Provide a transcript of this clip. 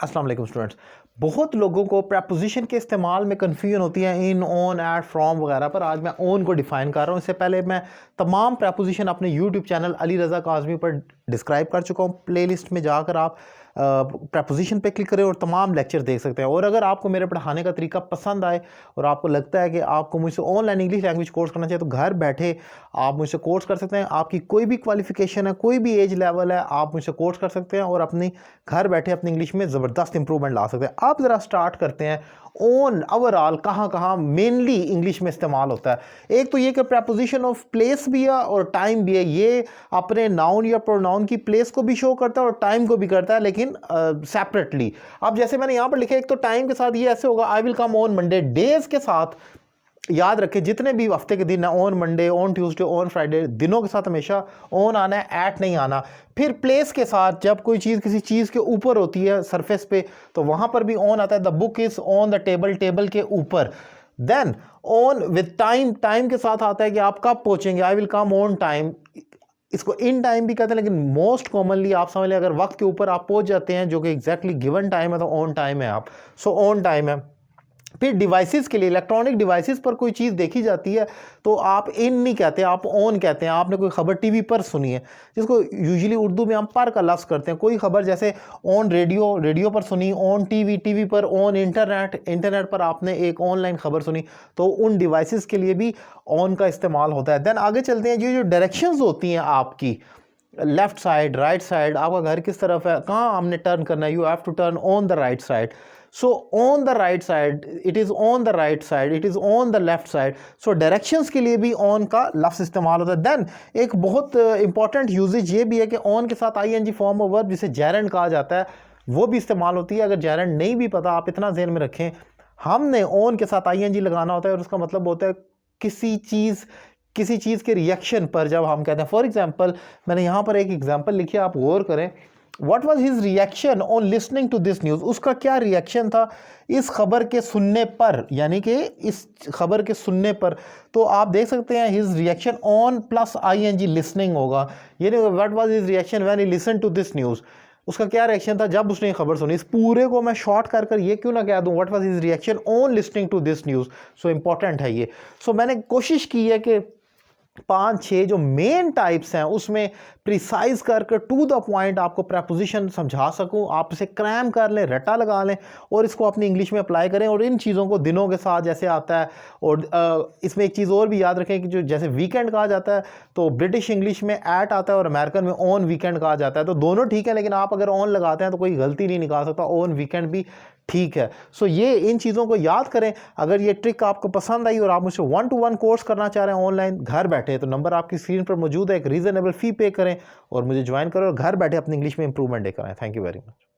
अस्सलाम वालेकुम स्टूडेंट्स। बहुत लोगों को प्रपोजिशन के इस्तेमाल में कन्फ्यूजन होती है इन, ऑन, एट, फ्रॉम वगैरह पर। आज मैं ऑन को डिफ़ाइन कर रहा हूँ। इससे पहले मैं तमाम प्रपोजिशन अपने यूट्यूब चैनल अली रज़ा काज़मी पर डिस्क्राइब कर चुका हूँ। प्लेलिस्ट में जाकर आप प्रपोजिशन पे क्लिक करें और तमाम लेक्चर देख सकते हैं। और अगर आपको मेरे पढ़ाने का तरीका पसंद आए और आपको लगता है कि आपको मुझसे ऑनलाइन इंग्लिश लैंग्वेज कोर्स करना चाहिए, तो घर बैठे आप मुझसे कोर्स कर सकते हैं। आपकी कोई भी क्वालिफिकेशन है, कोई भी एज लेवल है, आप मुझसे कोर्स कर सकते हैं और अपनी घर बैठे अपनी इंग्लिश में ज़बरदस्त इंप्रूवमेंट ला सकते हैं। आप ज़रा स्टार्ट करते हैं ऑन ओवरऑल कहाँ कहाँ मेनली इंग्लिश में इस्तेमाल होता है। एक तो ये कि प्रपोजिशन ऑफ प्लेस भी है और टाइम भी है। ये अपने नाउन या प्रोनाउन की प्लेस को भी शो करता है और टाइम को भी करता है, लेकिन सेपरेटली। अब जैसे मैंने यहाँ पर लिखा है, एक तो टाइम के साथ ये ऐसे होगा, आई will come on Monday. Days के साथ याद रखें, जितने भी हफ्ते के दिन है, on Monday, on Tuesday, on Friday, दिनों के साथ हमेशा ऑन आना है, एट नहीं आना। फिर प्लेस के साथ जब कोई चीज़ किसी चीज़ के ऊपर होती है सरफेस पे, तो वहाँ पर भी ऑन आता है। The book is on the table, table के ऊपर। Then on with time, time के साथ आता है कि आप कब पहुँचेंगे, I will come on time. इसको इन टाइम भी कहते हैं, लेकिन मोस्ट कॉमनली आप समझ लें अगर वक्त के ऊपर आप पहुँच जाते हैं जो कि एग्जैक्टली गिवन टाइम है, तो ऑन टाइम है आप। सो ऑन टाइम है। फिर डिवाइसेस के लिए, इलेक्ट्रॉनिक डिवाइसेस पर कोई चीज़ देखी जाती है तो आप इन नहीं कहते, आप ऑन कहते हैं। आपने कोई खबर टीवी पर सुनी है, जिसको यूजुअली उर्दू में हम पर का लफ्ज़ करते हैं। कोई खबर जैसे ऑन रेडियो, रेडियो पर सुनी, ऑन टीवी, टीवी पर, ऑन इंटरनेट, इंटरनेट पर आपने एक ऑनलाइन खबर सुनी, तो उन डिवाइसेस के लिए भी ऑन का इस्तेमाल होता है। देन आगे चलते हैं, जो डायरेक्शंस होती हैं आपकी, लेफ्ट साइड, राइट साइड, आपका घर किस तरफ है, कहाँ हमने टर्न करना है, you have to turn on the right side. So on the right side, it is on the right side, it is on the left side. So directions के लिए भी ऑन का लफ्ज़ इस्तेमाल होता है। देन एक बहुत इंपॉर्टेंट यूजेज ये भी है कि ऑन के साथ आईएनजी फॉर्म ऑफ वर्ब, जिसे जेरेंड कहा जाता है, वो भी इस्तेमाल होती है। अगर जेरेंड नहीं भी पता, आप इतना ज़हन में रखें, हमने ऑन के साथ आईएनजी लगाना होता है और उसका मतलब होता है किसी चीज़ के रिएक्शन पर जब हम कहते हैं। फॉर एग्जाम्पल, मैंने यहाँ पर एक एग्जाम्पल लिखी है, आप गौर करें। What was his reaction on listening to this news? उसका क्या रिएक्शन था इस खबर के सुनने पर, यानी कि इस खबर के सुनने पर। तो आप देख सकते हैं his reaction on plus ing listening होगा। ये नहीं, what was his reaction when he listened to this news? उसका क्या रिएक्शन था जब उसने खबर सुनी। इस पूरे को मैं शॉर्ट कर ये क्यों ना कह दूं, what was his reaction on listening to this news? So important है ये। सो मैंने कोशिश की है कि 5-6 जो मेन टाइप्स हैं उसमें प्रिसाइज करके टू द पॉइंट आपको प्रपोजिशन समझा सकूं। आप इसे क्रैम कर लें, रट्टा लगा लें और इसको अपनी इंग्लिश में अप्लाई करें। और इन चीज़ों को दिनों के साथ जैसे आता है। और इसमें एक चीज़ और भी याद रखें कि जो जैसे वीकेंड कहा जाता है, तो ब्रिटिश इंग्लिश में एट आता है और अमेरिकन में ऑन वीकेंड कहा जाता है। तो दोनों ठीक है, लेकिन आप अगर ऑन लगाते हैं तो कोई गलती नहीं निकाल सकता, ऑन वीकेंड भी ठीक है। सो ये इन चीज़ों को याद करें। अगर ये ट्रिक आपको पसंद आई और आप मुझसे 1-to-1 कोर्स करना चाह रहे हैं ऑनलाइन घर बैठे, तो नंबर आपकी स्क्रीन पर मौजूद है। एक रीज़नेबल फ़ी पे करें और मुझे ज्वाइन करें और घर बैठे अपनी इंग्लिश में इंप्रूवमेंट लेकर आएँ। Thank you very much.